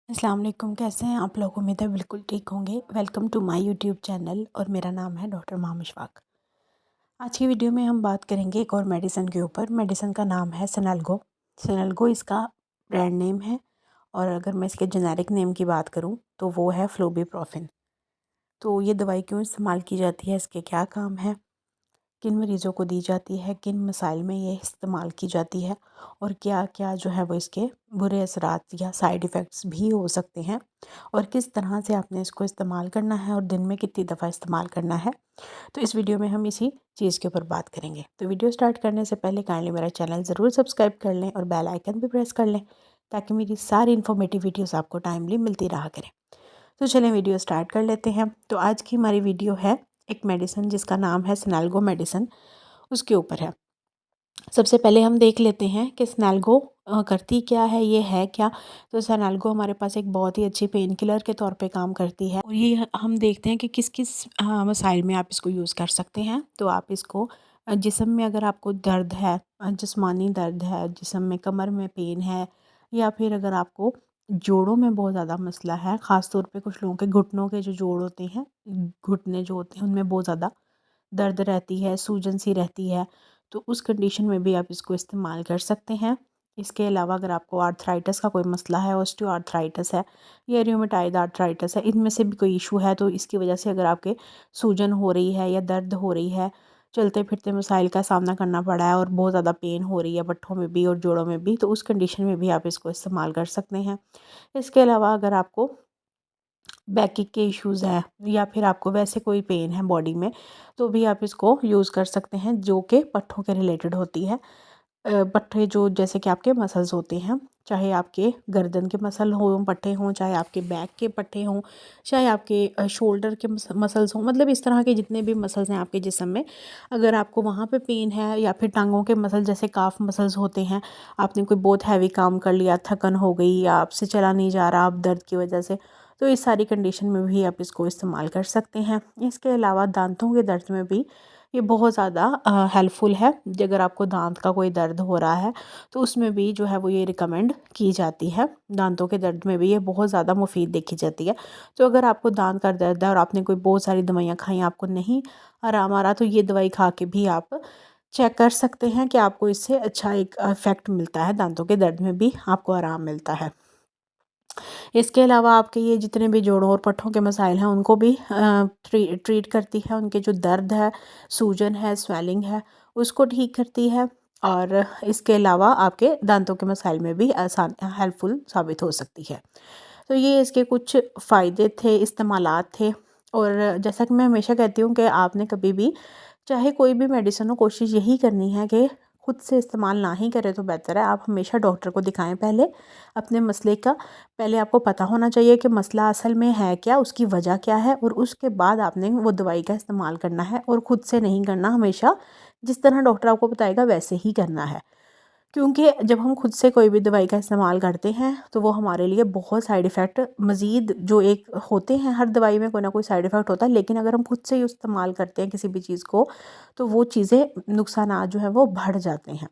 अस्सलाम वालेकुम। कैसे हैं आप लोग? उम्मीद है बिल्कुल ठीक होंगे। Welcome to my YouTube channel और मेरा नाम है डॉक्टर मामिशफ़ाक। आज की वीडियो में हम बात करेंगे एक और मेडिसिन के ऊपर। मेडिसिन का नाम है सिनेलगो। सिनेलगो इसका ब्रांड नेम है और अगर मैं इसके जेनेरिक नेम की बात करूं तो वो है फ्लूबिप्रोफेन। तो ये दवाई क्यों इस्तेमाल की जाती है, इसके क्या काम है, किन मरीज़ों को दी जाती है, किन मसाइल में ये इस्तेमाल की जाती है और क्या क्या जो है वो इसके बुरे असरात या साइड इफ़ेक्ट्स भी हो सकते हैं और किस तरह से आपने इसको इस्तेमाल करना है और दिन में कितनी दफ़ा इस्तेमाल करना है। तो इस वीडियो में हम इसी चीज़ के ऊपर बात करेंगे। तो वीडियो स्टार्ट करने से पहले काइंडली मेरा चैनल ज़रूर सब्सक्राइब कर लें और बेल आइकन भी प्रेस कर लें ताकि मेरी सारी इन्फॉर्मेटिव वीडियोज़ आपको टाइमली मिलती रहा करें। तो चलें वीडियो स्टार्ट कर लेते हैं। तो आज की हमारी वीडियो है एक मेडिसिन जिसका नाम है सिनेलगो मेडिसिन, उसके ऊपर है। सबसे पहले हम देख लेते हैं कि सिनेलगो करती क्या है, ये है क्या। तो सिनेलगो हमारे पास एक बहुत ही अच्छी पेन किलर के तौर पे काम करती है और ये हम देखते हैं कि किस किस मसाइल में आप इसको यूज़ कर सकते हैं। तो आप इसको जिस्म में अगर आपको दर्द है, जिस्मानी दर्द है, जिस्म में कमर में पेन है या फिर अगर आपको जोड़ों में बहुत ज़्यादा मसला है, ख़ास तौर पे कुछ लोगों के घुटनों के जो जोड़ होते हैं, घुटने जो होते हैं उनमें बहुत ज़्यादा दर्द रहती है, सूजन सी रहती है, तो उस कंडीशन में भी आप इसको इस्तेमाल कर सकते हैं। इसके अलावा अगर आपको आर्थराइटिस का कोई मसला है, ऑस्टियोआर्थराइटिस है या रूमेटॉइड आर्थराइटिस है, इनमें से भी कोई इशू है तो इसकी वजह से अगर आपके सूजन हो रही है या दर्द हो रही है, चलते फिरते मसाइल का सामना करना पड़ा है और बहुत ज़्यादा पेन हो रही है पट्ठों में भी और जोड़ों में भी, तो उस कंडीशन में भी आप इसको इस्तेमाल कर सकते हैं। इसके अलावा अगर आपको बैकिक के इश्यूज़ हैं या फिर आपको वैसे कोई पेन है बॉडी में, तो भी आप इसको यूज़ कर सकते हैं जो कि पट्ठों के रिलेटेड होती है। पट्ठे जो जैसे कि आपके मसल्स होते हैं, चाहे आपके गर्दन के मसल हों, पट्ठे हों, चाहे आपके बैक के पट्ठे हों, चाहे आपके शोल्डर के मसल्स हों, मतलब इस तरह के जितने भी मसल्स हैं आपके जिस्म में, अगर आपको वहाँ पे पेन है या फिर टांगों के मसल जैसे काफ मसल्स होते हैं, आपने कोई बहुत हैवी काम कर लिया, थकन हो गई या आपसे चला नहीं जा रहा आप दर्द की वजह से, तो इस सारी कंडीशन में भी आप इसको इस्तेमाल कर सकते हैं। इसके अलावा दांतों के दर्द में भी ये बहुत ज़्यादा हेल्पफुल है। अगर आपको दांत का कोई दर्द हो रहा है तो उसमें भी जो है वो ये रिकमेंड की जाती है। दांतों के दर्द में भी ये बहुत ज़्यादा मुफीद देखी जाती है। तो अगर आपको दांत का दर्द है और आपने कोई बहुत सारी दवाइयाँ खाई, आपको नहीं आराम आ रहा, तो ये दवाई खा के भी आप चेक कर सकते हैं कि आपको इससे अच्छा एक इफ़ेक्ट मिलता है, दांतों के दर्द में भी आपको आराम मिलता है। इसके अलावा आपके ये जितने भी जोड़ों और पट्ठों के मसाइल हैं उनको भी ट्रीट करती है। उनके जो दर्द है, सूजन है, स्वेलिंग है, उसको ठीक करती है और इसके अलावा आपके दांतों के मसाइल में भी आसान हेल्पफुल साबित हो सकती है। तो ये इसके कुछ फ़ायदे थे, इस्तेमालात थे और जैसा कि मैं हमेशा कहती हूँ कि आपने कभी भी चाहे कोई भी मेडिसिन हो, कोशिश यही करनी है कि खुद से इस्तेमाल ना ही करें तो बेहतर है। आप हमेशा डॉक्टर को दिखाएँ पहले, अपने मसले का पहले आपको पता होना चाहिए कि मसला असल में है क्या, उसकी वजह क्या है और उसके बाद आपने वो दवाई का इस्तेमाल करना है और खुद से नहीं करना। हमेशा जिस तरह डॉक्टर आपको बताएगा वैसे ही करना है, क्योंकि जब हम खुद से कोई भी दवाई का इस्तेमाल करते हैं तो वो हमारे लिए बहुत साइड इफ़ेक्ट मज़ीद जो एक होते हैं, हर दवाई में कोई ना कोई साइड इफ़ेक्ट होता है, लेकिन अगर हम खुद से ही इस्तेमाल करते हैं किसी भी चीज़ को तो वो चीज़ें नुकसानात जो है वो बढ़ जाते हैं,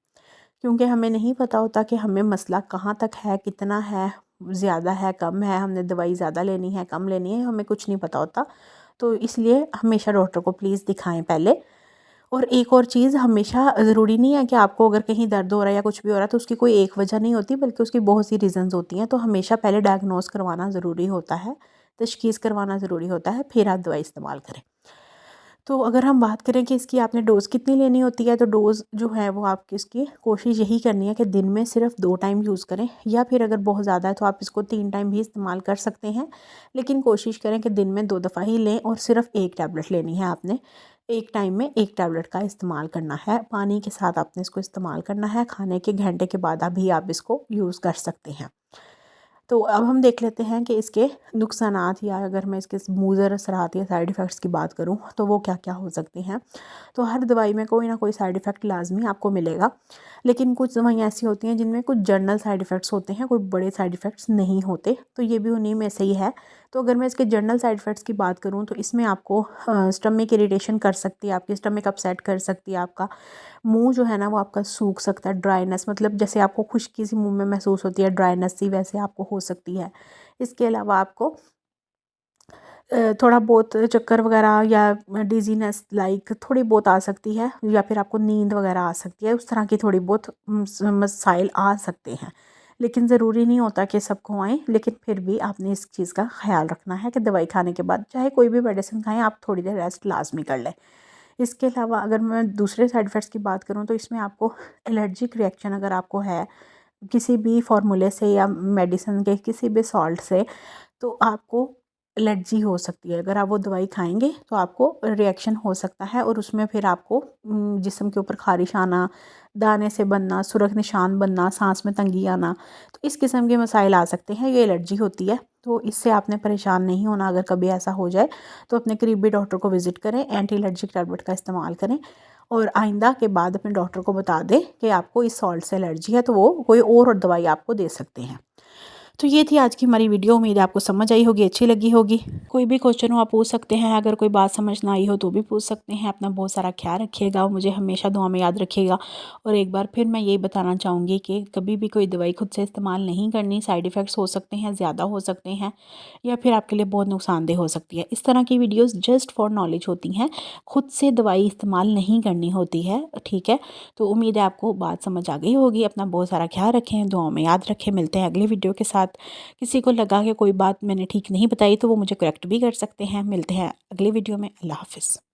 क्योंकि हमें नहीं पता होता कि हमें मसला कहाँ तक है, कितना है, ज़्यादा है, कम है, हमने दवाई ज़्यादा लेनी है, कम लेनी है, हमें कुछ नहीं पता होता। तो इसलिए हमेशा डॉक्टर को प्लीज़ दिखाएँ पहले। और एक और चीज़, हमेशा ज़रूरी नहीं है कि आपको अगर कहीं दर्द हो रहा है या कुछ भी हो रहा है तो उसकी कोई एक वजह नहीं होती, बल्कि उसकी बहुत सी रीज़न्स होती हैं। तो हमेशा पहले डायग्नोज़ करवाना ज़रूरी होता है, तशख़ीस करवाना ज़रूरी होता है, फिर आप दवाई इस्तेमाल करें। तो अगर हम बात करें कि इसकी आपने डोज़ कितनी लेनी होती है, तो डोज़ जो है वो आपकी इसकी कोशिश यही करनी है कि दिन में सिर्फ़ 2 टाइम यूज़ करें, या फिर अगर बहुत ज़्यादा है तो आप इसको 3 टाइम भी इस्तेमाल कर सकते हैं। लेकिन कोशिश करें कि दिन में 2 दफ़ा ही लें और सिर्फ़ 1 टैबलेट लेनी है आपने। एक टाइम में 1 टैबलेट का इस्तेमाल करना है, पानी के साथ आपने इसको इस्तेमाल करना है, खाने के घंटे के बाद भी आप इसको यूज़ कर सकते हैं। तो अब हम देख लेते हैं कि इसके नुकसानात, या अगर मैं इसके मुज़र असरात या साइड इफ़ेक्ट्स की बात करूँ तो वो क्या-क्या हो सकते हैं। तो हर दवाई में कोई ना कोई साइड इफ़ेक्ट लाज़मी आपको मिलेगा, लेकिन कुछ दवाइयाँ ऐसी होती हैं जिनमें कुछ जनरल साइड इफ़ेक्ट्स होते हैं, कोई बड़े साइड इफ़ेक्ट्स नहीं होते, तो ये भी उन्हीं में से ही है। तो अगर मैं इसके जनरल साइड इफ़ेक्ट्स की बात करूँ तो इसमें आपको स्टमक इरिटेशन कर सकती है, आपकी स्टमक अपसेट कर सकती है, आपका मुँह जो है ना वो आपका सूख सकता है, ड्राइनेस, मतलब जैसे आपको खुश्की सी मुँह में महसूस होती है, ड्राइनेस सी, वैसे आपको हो सकती है। इसके अलावा आपको थोड़ा बहुत चक्कर वगैरह या डिजीनेस लाइक थोड़ी बहुत आ सकती है, या फिर आपको नींद वगैरह आ सकती है, उस तरह की थोड़ी बहुत मसाइल आ सकते हैं। लेकिन ज़रूरी नहीं होता कि सबको आए, लेकिन फिर भी आपने इस चीज़ का ख्याल रखना है कि दवाई खाने के बाद चाहे कोई भी मेडिसिन खाएं, आप थोड़ी देर रेस्ट लाजमी कर लें। इसके अलावा अगर मैं दूसरे साइड इफ़ेक्ट्स की बात करूँ तो इसमें आपको एलर्जिक रिएक्शन अगर आपको है किसी भी फार्मूले से या मेडिसिन के किसी भी सॉल्ट से, तो आपको एलर्जी हो सकती है। अगर आप वो दवाई खाएंगे तो आपको रिएक्शन हो सकता है, और उसमें फिर आपको जिस्म के ऊपर खारिश आना, दाने से बनना, सुर्ख निशान बनना, सांस में तंगी आना, तो इस किस्म के मसाइल आ सकते हैं। ये एलर्जी होती है, तो इससे आपने परेशान नहीं होना। अगर कभी ऐसा हो जाए तो अपने करीबी डॉक्टर को विज़िट करें, एंटी एलर्जिक टैबलेट का इस्तेमाल करें, और आइंदा के बाद अपने डॉक्टर को बता दें कि आपको इस सॉल्ट से एलर्जी है, तो वो कोई और दवाई आपको दे सकते हैं। तो ये थी आज की हमारी वीडियो। उम्मीद है आपको समझ आई होगी, अच्छी लगी होगी। कोई भी क्वेश्चन हो आप पूछ सकते हैं, अगर कोई बात समझ ना आई हो तो भी पूछ सकते हैं। अपना बहुत सारा ख्याल रखिएगा और मुझे हमेशा दुआ में याद रखिएगा। और एक बार फिर मैं यही बताना चाहूँगी कि कभी भी कोई दवाई खुद से इस्तेमाल नहीं करनी। साइड इफ़ेक्ट्स हो सकते हैं, ज़्यादा हो सकते हैं, या फिर आपके लिए बहुत नुकसानदेह हो सकती है। इस तरह की वीडियोज़ जस्ट फॉर नॉलेज होती हैं, खुद से दवाई इस्तेमाल नहीं करनी होती है, ठीक है। तो उम्मीद है आपको बात समझ आ गई होगी। अपना बहुत सारा ख्याल रखें, दुआ में याद रखें। मिलते हैं अगले वीडियो के साथ। किसी को लगा कि कोई बात मैंने ठीक नहीं बताई तो वो मुझे करेक्ट भी कर सकते हैं। मिलते हैं अगले वीडियो में। अल्लाह हाफ़िज़।